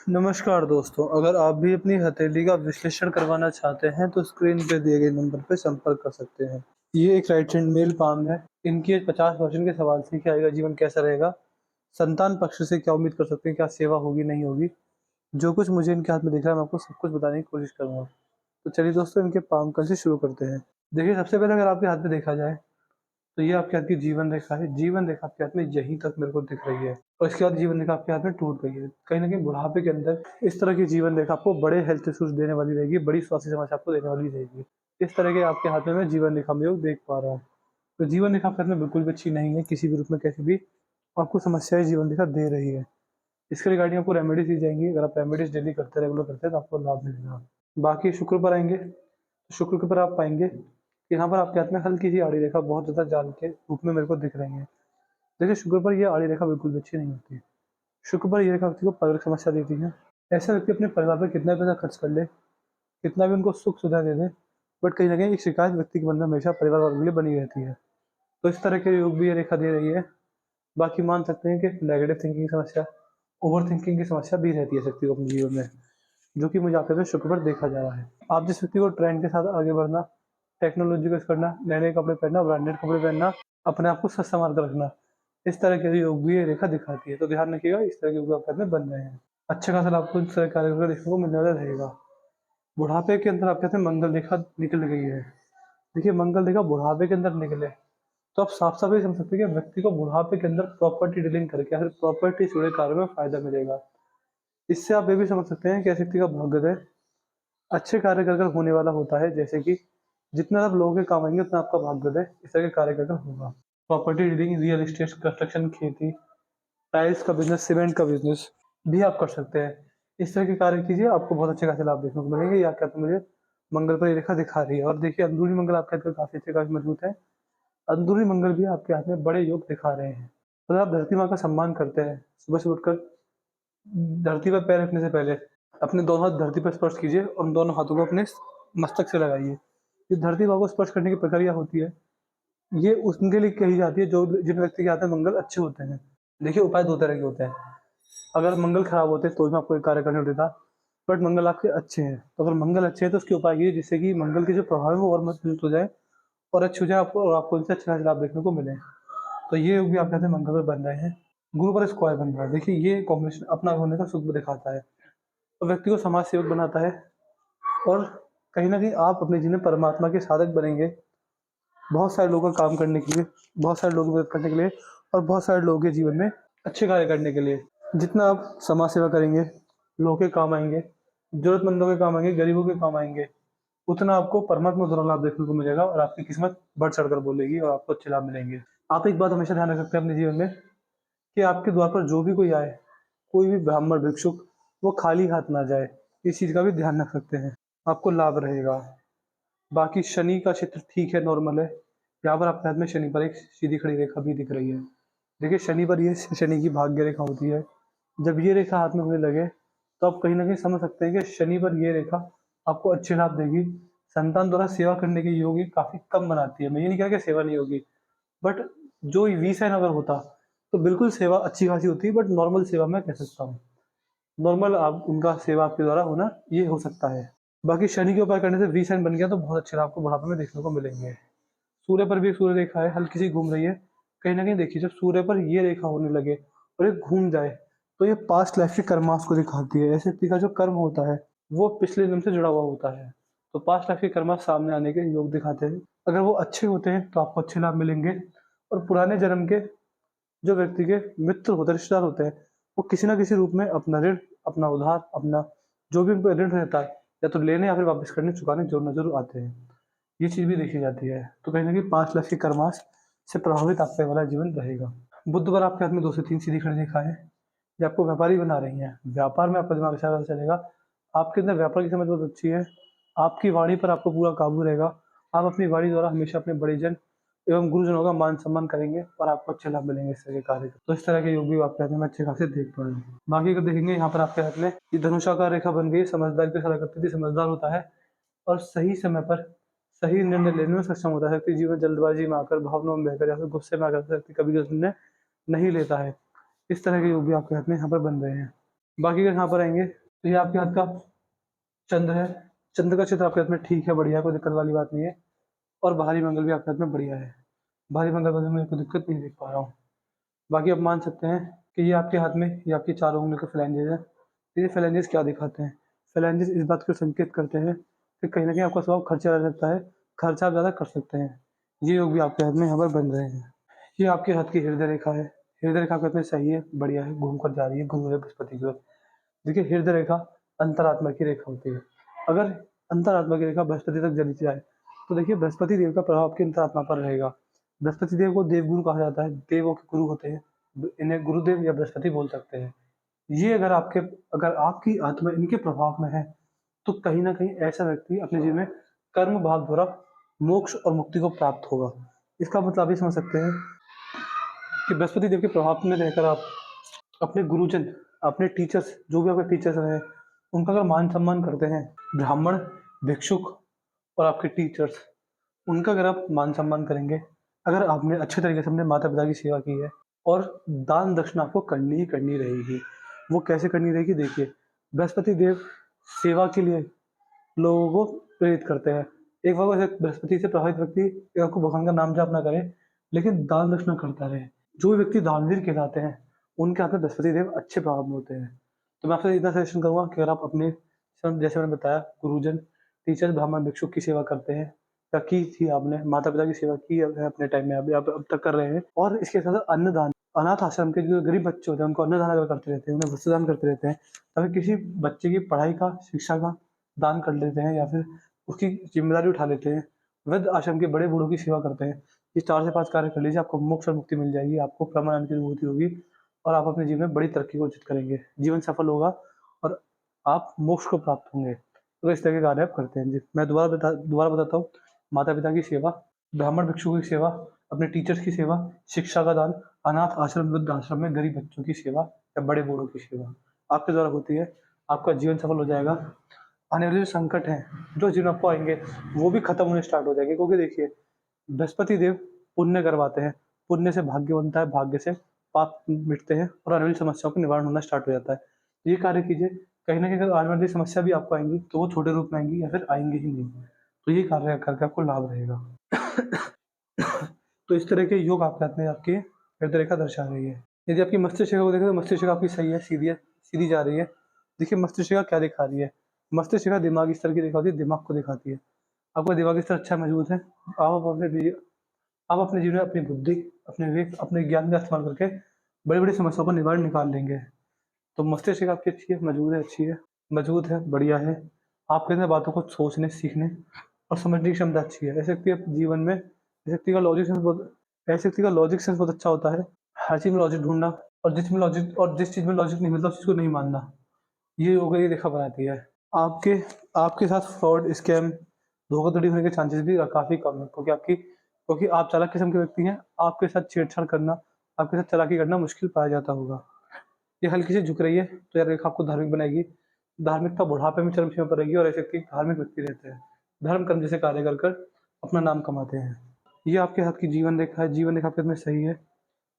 नमस्कार दोस्तों, अगर आप भी अपनी हथेली का विश्लेषण करवाना चाहते हैं तो स्क्रीन पे दिए गए नंबर पे संपर्क कर सकते हैं। ये एक राइट हैंड मेल पाम है। इनकी एज 50 वर्षन के सवाल से क्या आएगा, जीवन कैसा रहेगा, संतान पक्ष से क्या उम्मीद कर सकते हैं, क्या सेवा होगी नहीं होगी, जो कुछ मुझे इनके हाथ में दिख रहा है मैं आपको सब कुछ बताने की कोशिश करूँगा। तो चलिए दोस्तों, इनके पाम कल से शुरू करते हैं। देखिए, सबसे पहले अगर आपके हाथ में देखा जाए तो ये आपके हाथ की जीवन रेखा है। जीवन रेखा आपके हाथ में यहीं तक मेरे को दिख रही है और इसके बाद जीवन रेखा आपके हाथ में टूट गई है। कहीं न कहीं बुढ़ापे के अंदर इस तरह की जीवन रेखा आपको बड़े हेल्थ इश्यूज़ देने वाली रहेगी, बड़ी स्वास्थ्य समस्या आपको देने वाली रहेगी। इस तरह के आपके हाथ में मैं जीवन रेखा में योग देख पा रहा हूँ। तो जीवन रेखा आपके हाथ में बिल्कुल भी अच्छी नहीं है, किसी भी रूप में कैसे भी आपको समस्याएँ जीवन रेखा दे रही है। इसके रिगार्डिंग आपको रेमेडीज़ दी जाएँगी। अगर आप रेमेडीज़ डेली करते हैं, रेगुलर करते हैं तो आपको लाभ मिलेगा। बाकी शुक्र पर आएँगे, तो शुक्र के ऊपर आप पाएँगे कि यहाँ पर आपके हाथ में हल्की सी आड़ी रेखा बहुत ज़्यादा जाल के रूप में मेरे को दिख रही है। देखिए, शुक्र पर ये आड़ी रेखा बिल्कुल भी अच्छी नहीं होती है। शुक्र पर ये रेखा व्यक्ति को पारिवारिक समस्या देती है। ऐसा व्यक्ति अपने परिवार पर कितना पैसा खर्च कर ले, कितना भी उनको सुख सुविधा दे दे, बट कहीं न कहीं एक शिकायत व्यक्ति के मन में हमेशा परिवार वालों के लिए बनी रहती है। तो इस तरह के योग भी ये रेखा दे रही है। बाकी मान सकते हैं कि नेगेटिव थिंकिंग की समस्या, ओवर थिंकिंग की समस्या भी रहती है इस व्यक्ति को अपने जीवन में, जो कि मुझे आपके शुक्र पर देखा जा रहा है। आप जिस व्यक्ति को ट्रेंड के साथ आगे बढ़ना, टेक्नोलॉजी को यूज़ करना, नए-नए कपड़े पहनना, ब्रांडेड कपड़े पहनना, अपने आप को सच संवार कर रखना, इस तरह के योग भी ये रेखा दिखाती है। तो ध्यान रखिएगा, इस तरह के योग आपके हाथ में बन रहे हैं। अच्छा खासा लाभ आपको इस तरह के कार्य देखने को मिलने वाला रहेगा। बुढ़ापे के अंदर आपके हाथ में मंगल रेखा निकल गई है। देखिए, मंगल रेखा बुढ़ापे के अंदर निकले तो आप साफ-साफ ये समझ सकते हैं कि व्यक्ति को बुढ़ापे के अंदर प्रॉपर्टी डीलिंग करके या फिर प्रॉपर्टी से जुड़े कार्य में फ़ायदा मिलेगा। इससे आप ये भी समझ सकते हैं कि ऐसे व्यक्ति का भाग्योदय अच्छे कार्य कर कर होने वाला होता है, जैसे कि जितना आप लोगों के काम आएँगे उतना आपका भाग्योदय इस तरह के कार्य कर कर होगा। Property dealing, real estate, construction, खेती, टाइल्स का बिज़नेस, सीमेंट का बिज़नेस भी आप कर सकते हैं। इस तरह के कार्य कीजिए, आपको बहुत अच्छे खासे लाभ देखने को मिलेंगे। या क्या तो मुझे मंगल पर ये रेखा दिखा रही है। और देखिए, अंदरूनी मंगल आपके हाथ में काफ़ी अच्छे, काफ़ी मजबूत है। अंदरूनी मंगल भी आपके हाथ में बड़े योग दिखा रहे हैं। अगर आप धरती माँ का सम्मान करते हैं, सुबह-सुबह उठकर धरती पर पैर रखने से पहले अपने दोनों हाथ धरती पर स्पर्श कीजिए और उन दोनों हाथों को अपने मस्तक से लगाइए। ये धरती माँ को स्पर्श करने की प्रक्रिया होती है, ये उनके लिए कही जाती है जो जिन व्यक्ति के हाथ में मंगल अच्छे होते हैं। देखिए, उपाय 2 तरह के होते हैं। अगर मंगल खराब होते तो भी मैं आपको एक कार्य करने को देता, बट मंगल आपके अच्छे हैं। तो अगर मंगल अच्छे हैं तो उसके उपाय कीजिए जिससे कि मंगल के जो प्रभाव है वो और मजबूत हो जाए और अच्छे हो जाए आपको, और आपको इनसे अच्छा लाभ देखने को मिले। तो ये योग भी आपके हाथ में मंगल पर बन रहे हैं। गुरु पर स्क्वायर बन रहा है। देखिए, ये कॉम्बिनेशन अपना होने का सुख दिखाता है। तो व्यक्ति को समाज सेवक बनाता है और कहीं न कहीं आप अपने जीवन में परमात्मा के साधक बनेंगे। बहुत सारे लोगों का काम करने के लिए, बहुत सारे लोगों की मदद करने के लिए और बहुत सारे लोगों के जीवन में अच्छे कार्य करने के लिए। जितना आप समाज सेवा करेंगे, लोगों के काम आएँगे, ज़रूरतमंदों के काम आएँगे, गरीबों के काम आएँगे, उतना आपको परमात्मा द्वारा लाभ देखने को मिलेगा और आपकी किस्मत बढ़-चढ़ कर बोलेगी और आपको अच्छे लाभ मिलेंगे। आप एक बात हमेशा ध्यान रख सकते हैं अपने जीवन में कि आपके द्वार पर जो भी कोई आए, कोई भी ब्राह्मण भिक्षुक, वो खाली हाथ ना जाए। इस चीज़ का भी ध्यान रख सकते हैं, आपको लाभ रहेगा। बाकी शनि का क्षेत्र ठीक है, नॉर्मल है। यहाँ पर आपके हाथ में शनि पर एक सीधी खड़ी रेखा भी दिख रही है। देखिए, शनि पर ये शनि की भाग्य रेखा होती है। जब ये रेखा हाथ में होने लगे, तो आप कहीं न कहीं समझ सकते हैं कि शनि पर ये रेखा आपको अच्छे लाभ देगी। संतान द्वारा सेवा करने के योग ये काफ़ी कम बनाती है। मैं ये नहीं कह रहा कि सेवा नहीं होगी, बट जो वी साइन अगर होता, तो बिल्कुल सेवा अच्छी खासी होती है, बट नॉर्मल सेवा मैं कह सकता हूँ। नॉर्मल आप उनका सेवा आपके द्वारा होना, ये हो सकता है। बाकी शनि के उपाय करने से वी साइन बन गया तो बहुत अच्छे लाभ आपको बुढ़ापे में देखने को मिलेंगे। सूर्य पर भी एक सूर्य रेखा है, हल्की सी घूम रही है। कहीं न कहीं देखिए, जब सूर्य पर ये रेखा होने लगे और ये घूम जाए, तो ये पास्ट लाइफ के कर्मास को दिखाती है। ऐसे व्यक्ति का जो कर्म होता है, वो पिछले जन्म से जुड़ा हुआ होता है। तो पास्ट लाइफ के कर्मास सामने आने के योग दिखाते हैं। अगर वो अच्छे होते हैं, तो आपको अच्छे लाभ मिलेंगे और पुराने जन्म के जो व्यक्ति के मित्र होते हैं, रिश्तेदार होते हैं, वो किसी न किसी रूप में अपना ऋण, अपना उधार, अपना जो भी उन पे ऋण रहता है, या तो लेने या फिर वापस करने, चुकाने ज़रूर न ज़रूर आते हैं। ये चीज़ भी देखी जाती है। तो कहीं न कहीं 5 लाख के कर्माश से प्रभावित आपका वाला जीवन रहेगा। बुध पर आपके हाथ में 2 से 3 सीधी खड़ी रेखाएँ हैं, ये आपको व्यापारी बना रही हैं। व्यापार में आपका दिमाग अच्छा चलेगा। आपके अंदर व्यापार की समझ बहुत अच्छी है। आपकी वाणी पर आपको पूरा काबू रहेगा। आप अपनी वाणी द्वारा हमेशा अपने बड़ेजन एवं गुरुजनों का मान-सम्मान करेंगे और आपको अच्छे लाभ मिलेंगे इस तरह के कार्य से। तो इस तरह के योग भी आपके हाथ में अच्छे खासे देख पा रहे हैं। बाकी अगर देखेंगे, यहाँ पर आपके हाथ में ये धनुषाकार रेखा बन गई है, समझदारी की सलाह करती थी, समझदार होता है और सही समय पर सही निर्णय लेने में सक्षम होता है। व्यक्ति जीवन जल्दबाजी में आकर, भावनाओं में बहकर या फिर गुस्से में आकर व्यक्ति कभी गलत निर्णय नहीं लेता है। इस तरह के योग भी आपके हाथ में यहाँ पर बन रहे हैं। बाकी अगर यहाँ पर आएंगे तो ये आपके हाथ का चंद्र है। चंद्र का चित्र आपके हाथ में ठीक है, बढ़िया है, कोई दिक्कत वाली बात नहीं है। और बाहरी मंगल भी आपके हाथ में बढ़िया है। बाहरी मंगल में मैं कोई दिक्कत नहीं देख पा रहा हूँ। बाकी आप मान सकते हैं कि ये आपके हाथ में ये आपकी चारों उंगलियों के फ्लैंजेस हैं। ये फ्लैंजेस क्या दिखाते हैं? फ्लैंजेस इस बात को संकेत करते हैं कि कहीं ना कहीं आपका स्वभाव खर्चा रह सकता है, खर्चा आप ज़्यादा कर सकते हैं। ये योग भी आपके हाथ में यहाँ पर बन रहे हैं। ये आपके हाथ की हृदय रेखा है। हृदय रेखा आपके हाथ में सही है, बढ़िया है, घूम कर जा रही है गुरु बृहस्पति की ओर। देखिए हृदय रेखा अंतरात्मा की रेखा होती है। अगर अंतरात्मा की रेखा बृहस्पति तक चली जाए तो देखिए बृहस्पति देव का प्रभाव आपकी अंतरात्मा पर रहेगा। बृहस्पति देव को देवगुरु कहा जाता है, देवों के गुरु होते हैं, इन्हें गुरुदेव या बृहस्पति बोल सकते हैं। ये अगर आपकी आत्मा इनके प्रभाव में है तो कहीं ना कहीं ऐसा व्यक्ति अपने जीवन में कर्म भाव द्वारा मोक्ष और मुक्ति को प्राप्त होगा। इसका मतलब आप ये समझ सकते हैं कि बृहस्पति देव के प्रभाव में रहकर आप अपने गुरुजन, अपने टीचर्स, जो भी आपके टीचर्स रहे, उनका अगर मान सम्मान करते हैं, ब्राह्मण, भिक्षुक और आपके टीचर्स, उनका अगर आप मान सम्मान करेंगे, अगर आपने अच्छे तरीके से अपने माता पिता की सेवा की है और दान दक्षिणा आपको करनी ही करनी रहेगी। वो कैसे करनी रहेगी? देखिए बृहस्पति देव सेवा के लिए लोगों को प्रेरित करते हैं। एक बार वैसे बृहस्पति से प्रभावित व्यक्ति एक आपको भगवान का नाम जाप ना करे लेकिन दान दक्षिणा करता रहे, जो भी व्यक्ति दानवीर कहलाते हैं उनके हाथ में बृहस्पति देव अच्छे प्रभाव में होते हैं। तो मैं आपसे इतना सजेशन करूंगा कि अगर आप अपने जैसे मैंने बताया गुरुजन, टीचर, ब्राह्मण, भिक्षुक की सेवा करते हैं या की थी, आपने माता पिता की सेवा की है अपने टाइम में, अभी आप अब तक कर रहे हैं, और इसके साथ साथ अन्नदान, अनाथ आश्रम के जो गरीब बच्चे होते हैं उनको अन्नदान अगर करते रहते हैं, उन्हें वस्त्रदान करते रहते हैं, तभी किसी बच्चे की पढ़ाई का, शिक्षा का दान कर लेते हैं या फिर उसकी जिम्मेदारी उठा लेते हैं, वृद्ध आश्रम के बड़े बूढ़ों की सेवा करते हैं, ये 4 से 5 कार्य कर लीजिए, आपको मोक्ष और मुक्ति मिल जाएगी, आपको परमानंद की अनुभूति होगी और आप अपने जीवन में बड़ी तरक्की को अर्जित करेंगे, जीवन सफल होगा और आप मोक्ष को प्राप्त होंगे। तो इस तरह के कार्य आप करते हैं जी। मैं दोबारा बताता हूँ, माता पिता की सेवा, ब्राह्मण भिक्षुओं की सेवा, अपने टीचर्स की सेवा, शिक्षा का दान, अनाथ आश्रम, वृद्ध आश्रम में गरीब बच्चों की सेवा या बड़े बूढ़ों की सेवा आपके द्वारा होती है, आपका जीवन सफल हो जाएगा। आने वाले जो संकट हैं, जो जीवन आपको आएंगे, वो भी खत्म होने स्टार्ट हो जाएंगे, क्योंकि देखिए बृहस्पति देव पुण्य करवाते हैं, पुण्य से भाग्य बनता है, भाग्य से पाप मिटते हैं और आने वाली समस्याओं का निवारण होना स्टार्ट हो जाता है। ये कार्य कीजिए, कहीं ना कहीं अगर आने वाली समस्या भी आपको आएंगी तो वो छोटे रूप में आएंगी या फिर आएंगी ही नहीं, तो ये कार्य करके आपको लाभ रहेगा। तो इस तरह के योग आपके हाथ में आपकी हृदय रेखा दर्शा रही है। यदि आपकी मस्तिष्क रेखा को देखें तो मस्तिष्क रेखा आपकी सही है, सीधी जा रही है। देखिए मस्तिष्क रेखा क्या दिखा रही है? मस्तिष्क रेखा दिमागी स्तर की रेखा होती है, दिमाग को दिखाती है। आपका दिमागी स्तर अच्छा मजबूत है, आप अपने जीवन में अपनी बुद्धि, अपने विवेक, अपने ज्ञान का इस्तेमाल करके बड़ी बड़ी समस्याओं का निवारण निकाल लेंगे। तो मस्तिष्क रेखा आपकी अच्छी है, मजबूत है, अच्छी है, मजबूत है, बढ़िया है। आपके अंदर बातों को सोचने, सीखने और समझने की क्षमता अच्छी है। ऐसे व्यक्ति अपने जीवन में, ऐसे व्यक्ति का लॉजिक सेंस बहुत अच्छा होता है। हर चीज में लॉजिक ढूंढना और जिस चीज में लॉजिक नहीं मिलता उस चीज को नहीं मानना, ये योग ये रेखा बनाती है। आपके आपके साथ फ्रॉड, स्कैम, धोखाधड़ी होने के चांसेस भी काफी कम है, क्योंकि आप चालाक किस्म के व्यक्ति हैं। आपके साथ छेड़छाड़ करना, आपके साथ चालाकी करना मुश्किल पाया जाता होगा। ये हल्की से झुक रही है तो यार रेखा आपको धार्मिक बनाएगी। धार्मिकता बुढ़ापे में चरम सीमा पर रहेगी और ऐसे व्यक्ति धार्मिक व्यक्ति रहते हैं, धर्म कर्म जैसे कार्य कर कर अपना नाम कमाते हैं। ये आपके हाथ की जीवन रेखा है, जीवन रेखा आपके हाथ में सही है,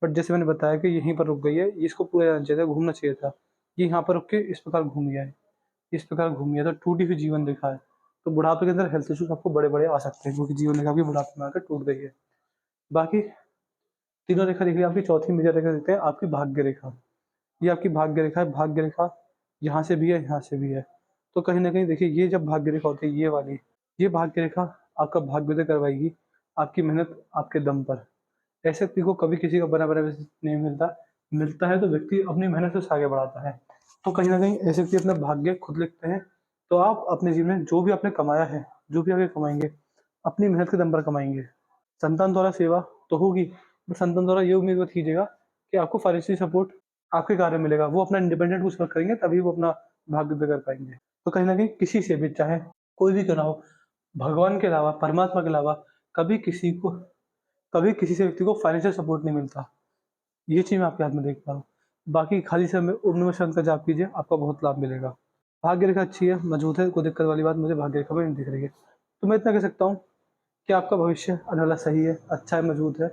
बट जैसे मैंने बताया कि यहीं पर रुक गई है, इसको पूरा जाना चाहिए था, घूमना चाहिए था। ये यहाँ पर रुक के इस प्रकार घूम गया है, इस प्रकार घूम गया तो टूटी हुई जीवन रेखा है। तो बुढ़ापे के अंदर हेल्थ इश्यूज आपको बड़े बड़े आ सकते हैं, क्योंकि जीवन रेखा आपकी बुढ़ापे में आकर टूट गई है। बाकी तीनों रेखा देख लिया, आपकी चौथी मेजर रेखा देते हैं आपकी भाग्य रेखा। ये आपकी भाग्य रेखा है, भाग्य रेखा यहाँ से भी है, यहाँ से भी है। तो कहीं ना कहीं देखिए ये जब भाग्य रेखा होती है, ये वाली, ये भाग्य रेखा आपका भाग्योदय करवाएगी, आपकी मेहनत आपके दम पर। ऐसे व्यक्ति को कभी किसी का बना बना नहीं मिलता, मिलता है तो व्यक्ति अपनी मेहनत से उसे आगे बढ़ाता है। तो कहीं ना कहीं ऐसे व्यक्ति अपना भाग्य खुद लिखते हैं। तो आप अपने जीवन में जो भी आपने कमाया है, जो भी आगे कमाएंगे, अपनी मेहनत के दम पर कमाएंगे। संतान द्वारा सेवा तो होगी, बट संतान द्वारा ये उम्मीद मत कीजिएगा कि आपको फाइनेंशियल सपोर्ट आपके कार्य मिलेगा। वो अपना इंडिपेंडेंट कुछ वर्क करेंगे तभी वो अपना भाग्य तय कर पाएंगे। तो कहीं ना कहीं किसी से भी, चाहे कोई भी क्यों ना हो, भगवान के अलावा, परमात्मा के अलावा कभी किसी को, कभी किसी से व्यक्ति को फाइनेंशियल सपोर्ट नहीं मिलता। ये चीज मैं आपके हाथ में देख पा रहा हूँ। बाकी खाली समय में ओम नमः शिवाय का जाप कीजिए, आपका बहुत लाभ मिलेगा। भाग्य रेखा अच्छी है, मजबूत है, कोई दिक्कत वाली बात मुझे भाग्य रेखा में नहीं दिख रही है। तो मैं इतना कह सकता हूँ कि आपका भविष्य आने वाला सही है, अच्छा है, मजबूत है,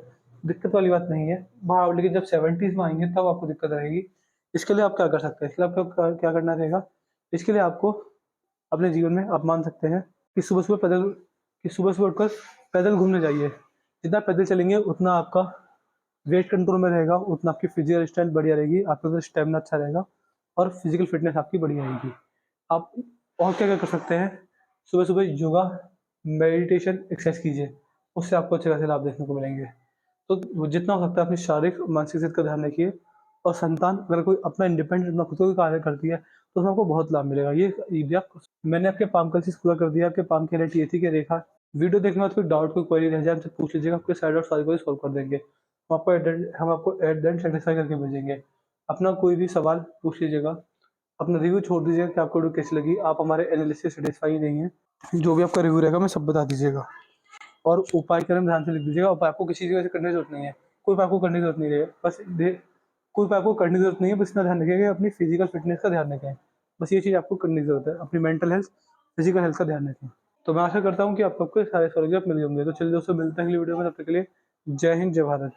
दिक्कत वाली बात नहीं है। हाँ लेकिन जब 70s में आएंगे तब आपको दिक्कत रहेगी इसके लिए आप क्या कर सकते हैं, इसके लिए आपको क्या करना रहेगा, इसके लिए आपको अपने जीवन में आप मान सकते हैं कि सुबह-सुबह उठकर पैदल घूमने जाइए। जितना पैदल चलेंगे उतना आपका वेट कंट्रोल में रहेगा, उतना आपकी फिजिकल स्ट्रेंथ बढ़िया रहेगी, आपका जो स्टैमिना अच्छा रहेगा और फिजिकल फिटनेस आपकी बढ़िया रहेगी। आप और क्या-क्या कर सकते हैं, सुबह-सुबह योगा, मेडिटेशन, एक्सरसाइज कीजिए, उससे आपको अच्छे खासे लाभ देखने को मिलेंगे। तो जितना हो सकता है अपनी शारीरिक और मानसिक सेहत का ध्यान रखिए और संतान अगर कोई अपना इंडिपेंडेंट अपना खुद का कोई कार्य करती है तो उसमें आपको बहुत लाभ मिलेगा। ये भी आप मैंने आपके पाम का चीज़ पूरा कर दिया, आपके पाम की हाइलाइट ये थी कि रेखा वीडियो देखने के बाद कोई डाउट कोई क्वेरी रह जाए हमसे पूछ लीजिएगा, आपके सारे डाउट सारी को सॉल्व कर देंगे। हम आपको एट द एंड सेटिस्फाई करके भेजेंगे। अपना कोई भी सवाल पूछ लीजिएगा, अपना रिव्यू छोड़ दीजिएगा कि आपको वीडियो कैसी लगी, आप हमारे एनालिसिस से सेटिस्फाई नहीं है, जो भी आपका रिव्यू रहेगा मैं सब बता दीजिएगा। और उपाय के बारे में ध्यान से लिख दीजिएगा, उपाय आपको किसी चीज़ से करने की ज़रूरत नहीं है, कोई उपाय आपको करने की ज़रूरत नहीं है, कोई उपाय आपको करने की ज़रूरत नहीं है, बस इतना ध्यान रखिए कि अपनी फिजिकल फिटनेस का ध्यान रखें। बस ये चीज़ आपको करने की ज़रूरत है, अपनी मेंटल हेल्थ, फिजिकल हेल्थ का ध्यान रखें। तो मैं आशा करता हूँ कि आपको आपके सारे सवालों के जवाब मिल होंगे। तो चलिए दोस्तों मिलते हैं अगली वीडियो में, तब तक के लिए जय हिंद, जय भारत।